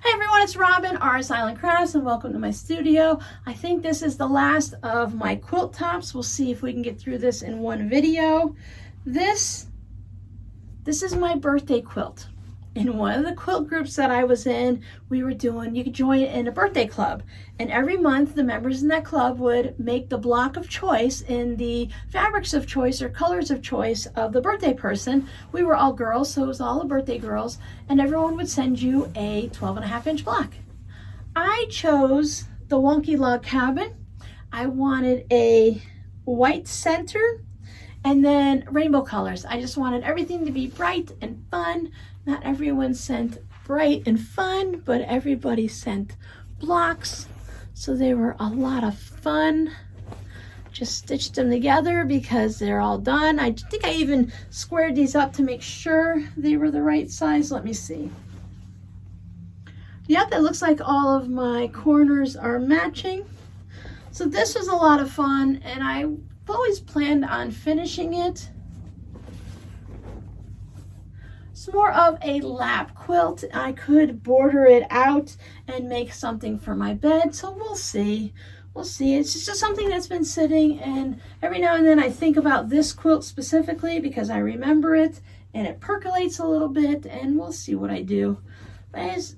Hey everyone, it's Robin, RS Island Crafts, and welcome to my studio. I think this is the last of my quilt tops. We'll see if we can get through this in one video. This is my birthday quilt. In one of the quilt groups that I was in, we were doing, you could join in a birthday club. And every month, the members in that club would make the block of choice in the fabrics of choice or colors of choice of the birthday person. We were all girls, so it was all the birthday girls, and everyone would send you a 12.5-inch block. I chose the Wonky Log Cabin. I wanted a white center and then rainbow colors. I just wanted everything to be bright and fun. Not everyone sent bright and fun, but everybody sent blocks. So they were a lot of fun. Just stitched them together because they're all done. I think I even squared these up to make sure they were the right size. Let me see. Yep, it looks like all of my corners are matching. So this was a lot of fun, and I've always planned on finishing it. It's more of a lap quilt. I could border it out and make something for my bed, so we'll see. We'll see. It's just something that's been sitting, and every now and then I think about this quilt specifically because I remember it and it percolates a little bit, and we'll see what I do. But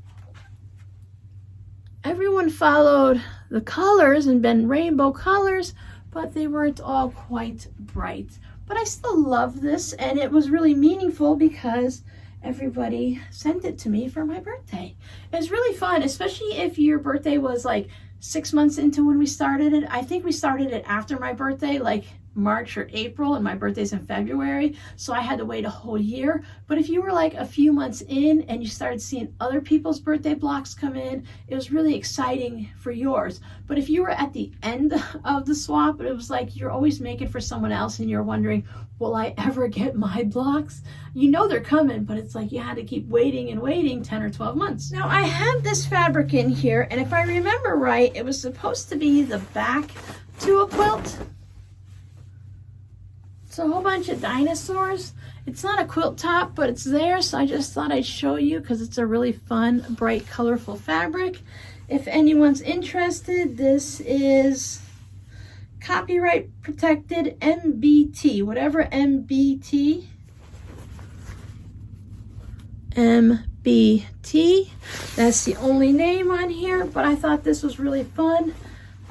everyone followed the colors and been rainbow colors, but they weren't all quite bright. But I still love this, and it was really meaningful because everybody sent it to me for my birthday. It was really fun, especially if your birthday was like 6 months into when we started it. I think we started it after my birthday, like March or April, and my birthday's in February, so I had to wait a whole year. But if you were like a few months in and you started seeing other people's birthday blocks come in, it was really exciting for yours. But if you were at the end of the swap, it was like you're always making for someone else and you're wondering, will I ever get my blocks? You know they're coming, but it's like you had to keep waiting and waiting 10 or 12 months. Now I have this fabric in here, and if I remember right, it was supposed to be the back to a quilt. So a whole bunch of dinosaurs. It's not a quilt top, but it's there, so I just thought I'd show you because it's a really fun, bright, colorful fabric. If anyone's interested, this is copyright protected MBT, whatever MBT. MBT. That's the only name on here, but I thought this was really fun.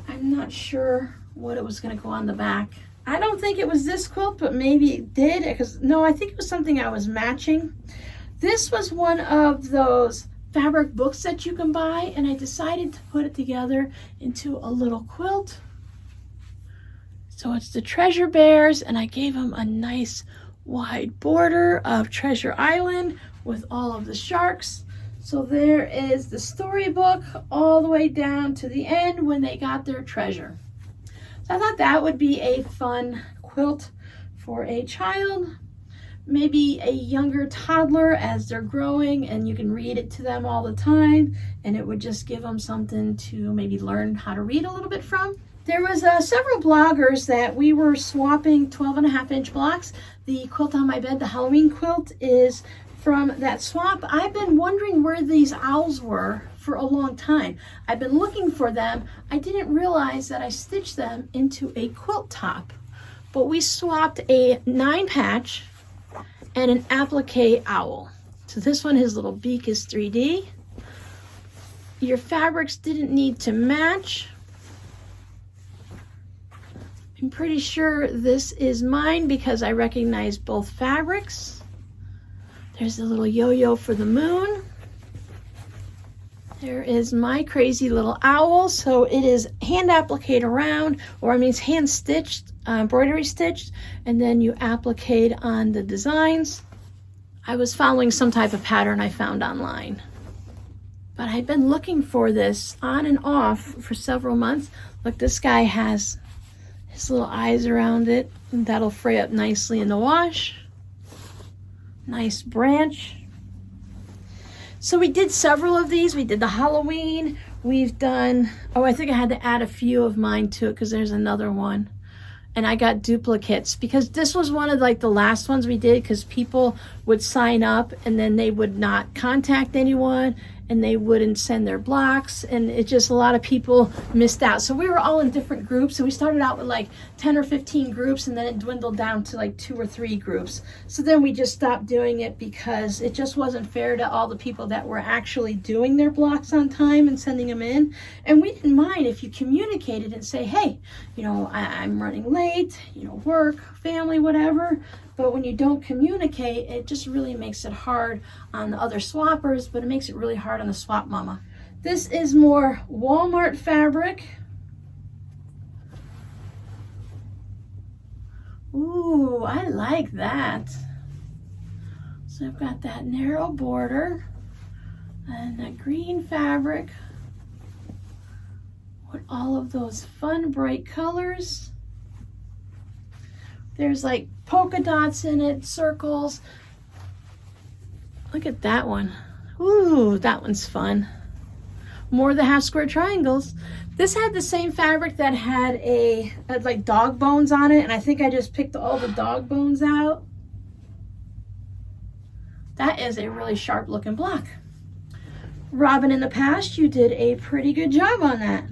I'm not sure what it was going to go on the back. I don't think it was this quilt, but maybe it did, because no, I think it was something I was matching. This was one of those fabric books that you can buy, and I decided to put it together into a little quilt. So it's the Treasure Bears, and I gave them a nice wide border of Treasure Island with all of the sharks. So there is the storybook all the way down to the end when they got their treasure. So I thought that would be a fun quilt for a child, maybe a younger toddler as they're growing, and you can read it to them all the time, and it would just give them something to maybe learn how to read a little bit from. There was several bloggers that we were swapping 12.5-inch blocks. The quilt on my bed, the Halloween quilt, is from that swap. I've been wondering where these owls were for a long time. I've been looking for them. I didn't realize that I stitched them into a quilt top, but we swapped a 9-patch and an applique owl. So this one, his little beak is 3D. Your fabrics didn't need to match. I'm pretty sure this is mine because I recognize both fabrics. There's a little yo-yo for the moon. There is my crazy little owl. So it is hand appliqued around, or I mean it's hand stitched, embroidery stitched, and then you applique on the designs. I was following some type of pattern I found online. But I've been looking for this on and off for several months. Look, this guy has his little eyes around it, and that'll fray up nicely in the wash. Nice branch. So we did several of these. We did the Halloween. We've done, oh, I think I had to add a few of mine to it because there's another one. And I got duplicates because this was one of like the last ones we did because people would sign up and then they would not contact anyone and they wouldn't send their blocks, and it just, a lot of people missed out. So we were all in different groups. So we started out with like 10 or 15 groups, and then it dwindled down to like 2 or 3 groups. So then we just stopped doing it because it just wasn't fair to all the people that were actually doing their blocks on time and sending them in. And we didn't mind if you communicated and say, hey, you know, I'm running late, you know, work, family, whatever. But when you don't communicate, it just really makes it hard on the other swappers, but it makes it really hard on the swap mama. This is more Walmart fabric. Ooh, I like that. So I've got that narrow border and that green fabric with all of those fun bright colors. There's like polka dots in it, circles. Look at that one. Ooh, that one's fun. More of the half square triangles. This had the same fabric that had like dog bones on it, and I think I just picked all the dog bones out. That is a really sharp looking block. Robin, in the past, you did a pretty good job on that.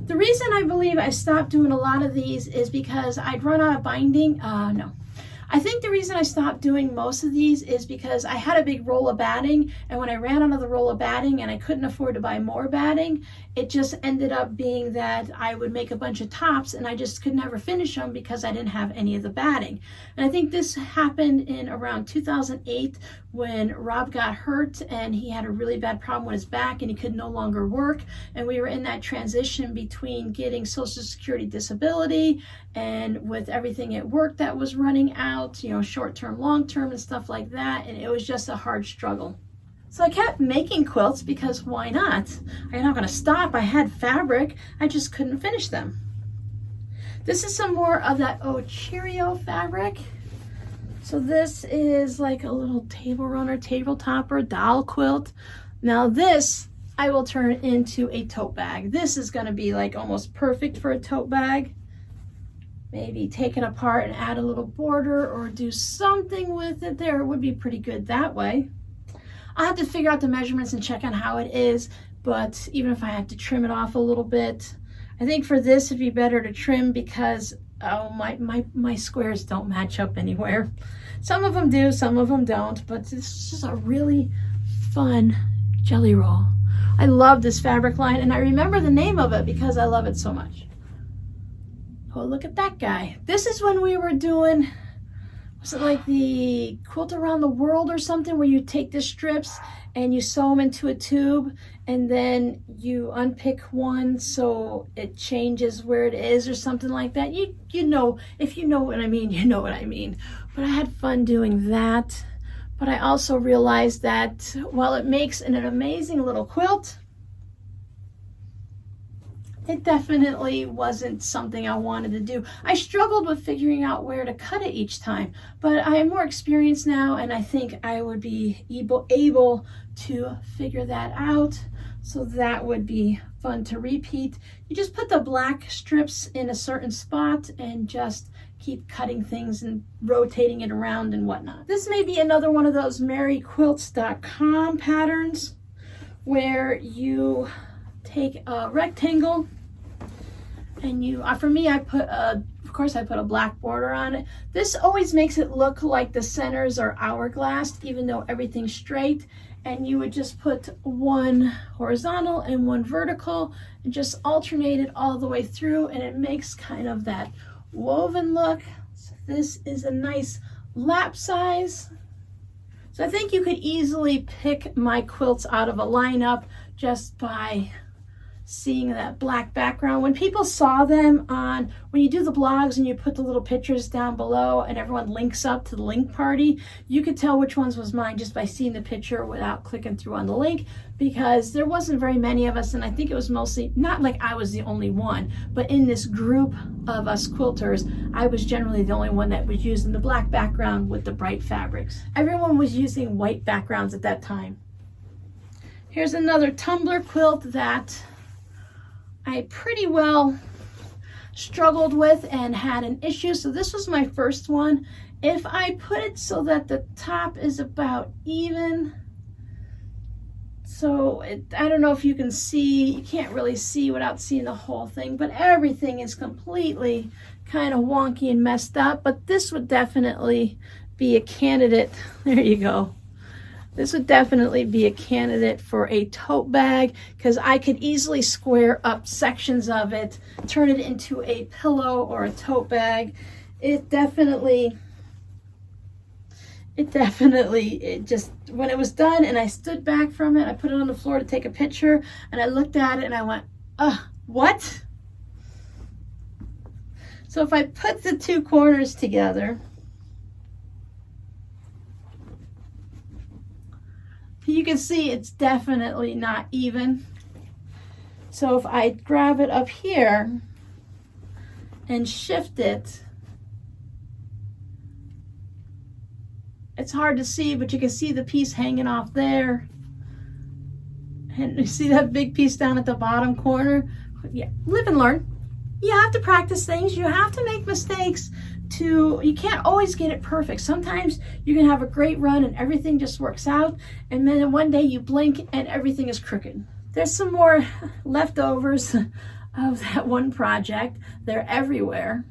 The reason I believe I stopped doing a lot of these is because I'd run out of binding. No. I think the reason I stopped doing most of these is because I had a big roll of batting, and when I ran out of the roll of batting and I couldn't afford to buy more batting, it just ended up being that I would make a bunch of tops and I just could never finish them because I didn't have any of the batting. And I think this happened in around 2008 when Rob got hurt and he had a really bad problem with his back and he could no longer work. And we were in that transition between getting Social Security disability and with everything at work that was running out, you know, short-term, long-term and stuff like that. And it was just a hard struggle. So I kept making quilts because why not? I'm not going to stop. I had fabric. I just couldn't finish them. This is some more of that Cheerio fabric. So this is like a little table runner, table topper, doll quilt. Now this I will turn into a tote bag. This is going to be like almost perfect for a tote bag. Maybe take it apart and add a little border or do something with it there. It would be pretty good that way. I'll have to figure out the measurements and check on how it is, but even if I had to trim it off a little bit, I think for this it'd be better to trim because my squares don't match up anywhere. Some of them do, some of them don't, but it's just a really fun jelly roll. I love this fabric line, and I remember the name of it because I love it so much. Oh, look at that guy. This is when we were doing, was it like the Quilt Around the World or something, where you take the strips and you sew them into a tube and then you unpick one so it changes where it is or something like that. You know, if you know what I mean, you know what I mean. But I had fun doing that. But I also realized that while it makes an amazing little quilt, it definitely wasn't something I wanted to do. I struggled with figuring out where to cut it each time, but I am more experienced now, and I think I would be able to figure that out. So that would be fun to repeat. You just put the black strips in a certain spot and just keep cutting things and rotating it around and whatnot. This may be another one of those maryquilts.com patterns where you take a rectangle and you, for me, I put of course I put a black border on it. This always makes it look like the centers are hourglass, even though everything's straight. And you would just put one horizontal and one vertical and just alternate it all the way through, and it makes kind of that woven look. So this is a nice lap size. So I think you could easily pick my quilts out of a lineup just by seeing that black background. When people saw them on, when you do the blogs and you put the little pictures down below and everyone links up to the link party, you could tell which ones was mine just by seeing the picture without clicking through on the link, because there wasn't very many of us, and I think it was mostly, not like I was the only one, but in this group of us quilters, I was generally the only one that was using the black background with the bright fabrics. Everyone was using white backgrounds at that time. Here's another tumbler quilt that I pretty well struggled with and had an issue. So this was my first one, If I put it so that the top is about even, so I don't know if you can see, you can't really see without seeing the whole thing, but everything is completely kind of wonky and messed up. But this would definitely be a candidate. There you go. This would definitely be a candidate for a tote bag, because I could easily square up sections of it, turn it into a pillow or a tote bag. It just, when it was done and I stood back from it, I put it on the floor to take a picture, and I looked at it and I went, what? So if I put the two corners together, you can see it's definitely not even. So if I grab it up here and shift it, it's hard to see, but you can see the piece hanging off there. And you see that big piece down at the bottom corner? Yeah, live and learn. You have to practice things. You have to make mistakes. You can't always get it perfect. Sometimes you can have a great run and everything just works out, and then one day you blink and everything is crooked. There's some more leftovers of that one project. They're everywhere.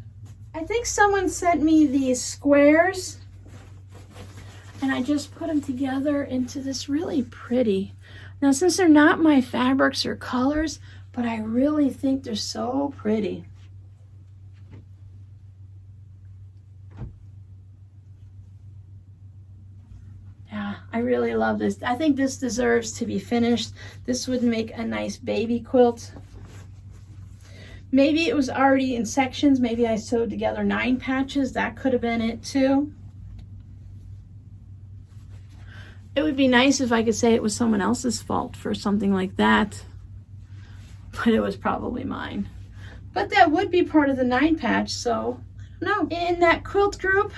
I think someone sent me these squares, and I just put them together into this really pretty. Now, since they're not my fabrics or colors, but I really think they're so pretty. Yeah, I really love this. I think this deserves to be finished. This would make a nice baby quilt. Maybe it was already in sections. Maybe I sewed together 9 patches. That could have been it too. It would be nice if I could say it was someone else's fault for something like that, but it was probably mine. But that would be part of the 9 patch, so I don't know. In that quilt group,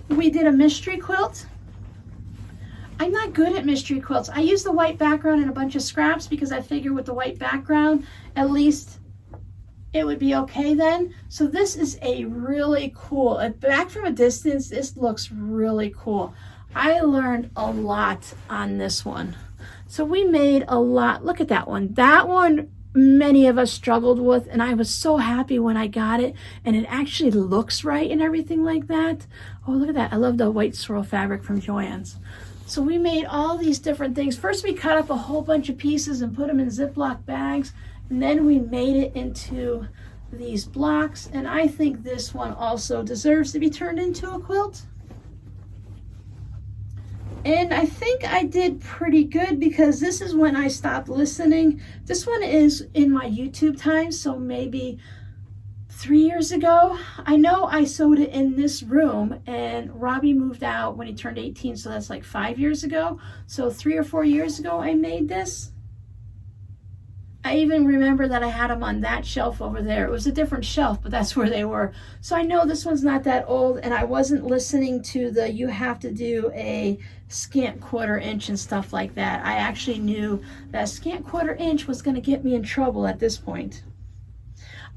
we did a mystery quilt. I'm not good at mystery quilts. I use the white background and a bunch of scraps because I figure with the white background, at least it would be okay then. So this is a really cool, back from a distance, this looks really cool. I learned a lot on this one. So we made a lot. Look at that one. That one, many of us struggled with, and I was so happy when I got it, and it actually looks right and everything like that. Oh, look at that. I love the white swirl fabric from Joann's. So we made all these different things. First, we cut up a whole bunch of pieces and put them in Ziploc bags, and then we made it into these blocks, and I think this one also deserves to be turned into a quilt. And I think I did pretty good because this is when I stopped listening. This one is in my YouTube time, so maybe 3 years ago. I know I sewed it in this room, and Robbie moved out when he turned 18, so that's like 5 years ago. So 3 or 4 years ago I made this. I even remember that I had them on that shelf over there. It was a different shelf, but that's where they were. So I know this one's not that old, and I wasn't listening to the you have to do a scant 1/4 inch and stuff like that. I actually knew that scant 1/4 inch was going to get me in trouble at this point.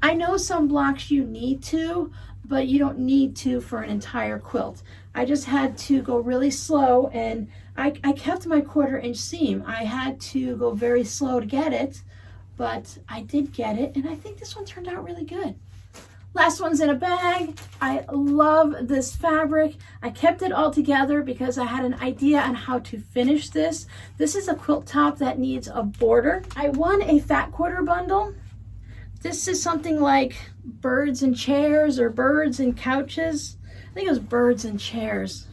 I know some blocks you need to, but you don't need to for an entire quilt. I just had to go really slow, and I kept my 1/4 inch seam. I had to go very slow to get it, but I did get it, and I think this one turned out really good. Last one's in a bag. I love this fabric. I kept it all together because I had an idea on how to finish this. This is a quilt top that needs a border. I won a fat quarter bundle. This is something like birds and chairs or birds and couches. I think it was birds and chairs.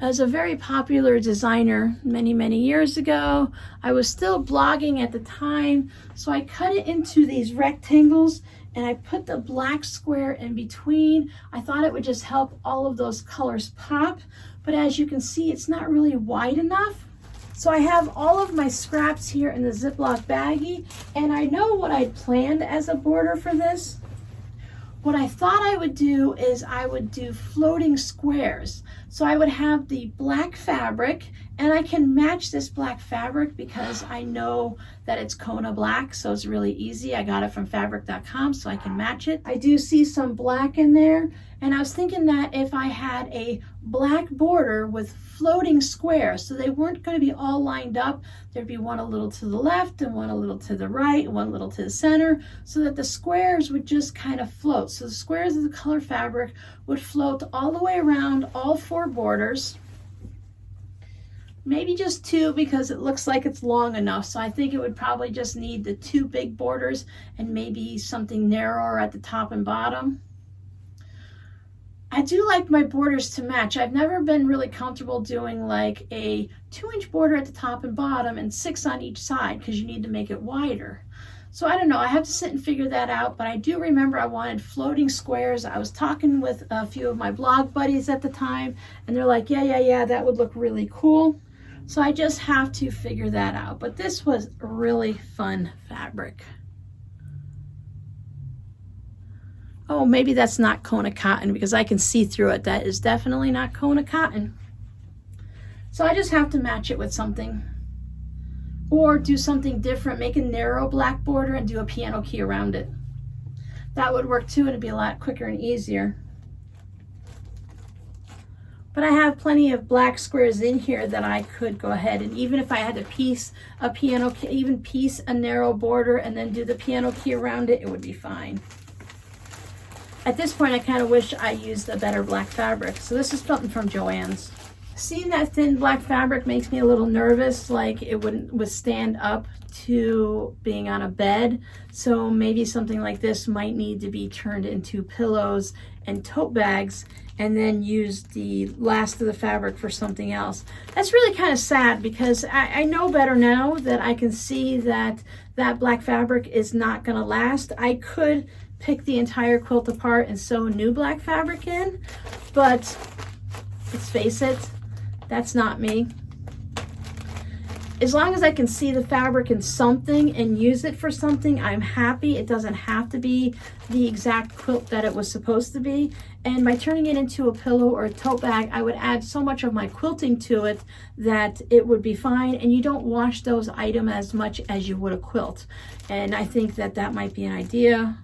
As a very popular designer many, many years ago. I was still blogging at the time, so I cut it into these rectangles and I put the black square in between. I thought it would just help all of those colors pop, but as you can see, it's not really wide enough. So I have all of my scraps here in the Ziploc baggie, and I know what I'd planned as a border for this. What I thought I would do is I would do floating squares. So I would have the black fabric, and I can match this black fabric because I know that it's Kona black, so it's really easy. I got it from fabric.com, so I can match it. I do see some black in there, and I was thinking that if I had a black border with floating squares, so they weren't going to be all lined up, there'd be one a little to the left and one a little to the right, one little to the center, so that the squares would just kind of float. So the squares of the color fabric would float all the way around all 4 borders. Maybe just 2 because it looks like it's long enough. So I think it would probably just need the 2 big borders and maybe something narrower at the top and bottom. I do like my borders to match. I've never been really comfortable doing like a 2-inch border at the top and bottom and 6 on each side because you need to make it wider. So I don't know, I have to sit and figure that out, but I do remember I wanted floating squares. I was talking with a few of my blog buddies at the time, and they're like, yeah, that would look really cool. So I just have to figure that out. But this was really fun fabric. Oh, maybe that's not Kona cotton because I can see through it. That is definitely not Kona cotton. So I just have to match it with something. Or do something different, make a narrow black border and do a piano key around it. That would work too, and it'd be a lot quicker and easier. But I have plenty of black squares in here that I could go ahead, and even if I had to piece a piano key, even piece a narrow border and then do the piano key around it, it would be fine. At this point, I kind of wish I used a better black fabric. So this is something from Joann's. Seeing that thin black fabric makes me a little nervous, like it wouldn't withstand up to being on a bed. So maybe something like this might need to be turned into pillows and tote bags and then use the last of the fabric for something else. That's really kind of sad because I know better now that I can see that that black fabric is not going to last. I could pick the entire quilt apart and sew new black fabric in, but let's face it, that's not me. As long as I can see the fabric in something and use it for something, I'm happy. It doesn't have to be the exact quilt that it was supposed to be. And by turning it into a pillow or a tote bag, I would add so much of my quilting to it that it would be fine. And you don't wash those items as much as you would a quilt. And I think that that might be an idea.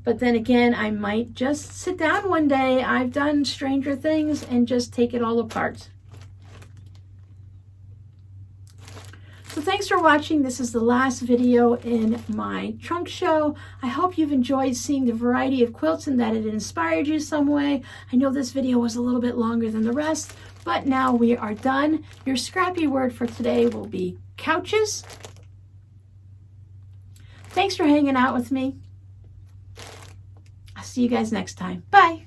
But then again, I might just sit down one day, I've done stranger things, and just take it all apart. So thanks for watching. This is the last video in my trunk show. I hope you've enjoyed seeing the variety of quilts and that it inspired you some way. I know this video was a little bit longer than the rest, but now we are done. Your scrappy word for today will be couches. Thanks for hanging out with me. I'll see you guys next time. Bye.